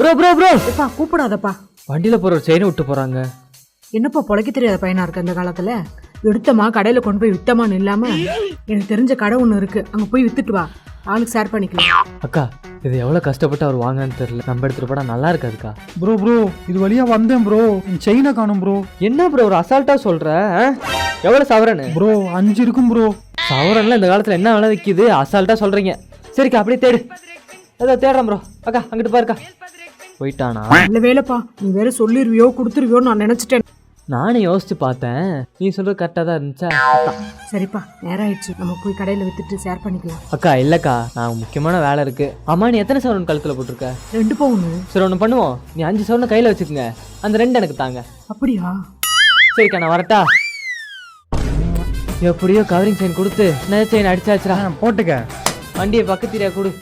Bro bro bro எப்பா கூப்பிடாதப்பா. வண்டியில போற ஒரு செயினை விட்டு போறாங்க. என்னப்பா பொழைக்க தெரியாத பையனா இருக்கு அந்த காலத்துல. எடுத்தமா கடையில கொண்டு போய் வித்தமான்னு இல்லாம எனக்கு தெரிஞ்ச கடை ஒண்ணு இருக்கு, அங்க போய் வித்துட்டு வா, ஆளுக்கு ஷேர் பண்ணிக்கலாம். அக்கா இது எவ்வளவு கஷ்டப்பட்டு அவர் வாங்கன்னு தெரியல, நம்ம எடுத்துட்டு போனா நல்லா இருக்காதுக்கா. ப்ரோ ப்ரோ இது வழியா வந்தேன் ப்ரோ, செயினை காணும் ப்ரோ. என்ன ப்ரோ ஒரு அசால்ட்டா சொல்ற? எவ்வளவு சவரனு? ப்ரோ 5 இருக்கும் ப்ரோ. சவரன்ல இந்த காலத்துல என்ன விலை விற்கிது, அசால்ட்டா சொல்றீங்க. சரிக்கா அப்படியே தேடு. ஏதோ தேடுறேன் ப்ரோ. அக்கா அங்கிட்டு பாருக்கா. போயிட்டானா? இல்ல வேலைப்பா, நீ வேற சொல்லிருவியோ கொடுத்துருவியோ நான் நினைச்சிட்டேன். நானும் யோசிச்சு பார்த்தேன், நீ சொல்றது கரெக்டா தான் இருந்துச்சா. சரிப்பா நேரம் ஆயிடுச்சு, நம்ம போய் கடையில வித்துட்டு ஷேர் பண்ணிக்கலாம். அக்கா இல்லக்கா நான் முக்கியமான வேலை இருக்கு. அம்மா நீ எத்தனை சவரன் கழுத்துல போட்டிருக்க? 2 பவுனு. சரி ஒன்று பண்ணுவோம், நீ 5 சவரன் கையில வச்சுக்கோங்க, அந்த 2 எனக்கு தாங்க. அப்படியா? சரிக்கா நான் வரட்டா. எப்படியோ கவரிங் செயின் கொடுத்து நெய் செயின் அடிச்சாச்சுரா. போட்டுக்க. வண்டியை பக்கத்திரியா கொடு.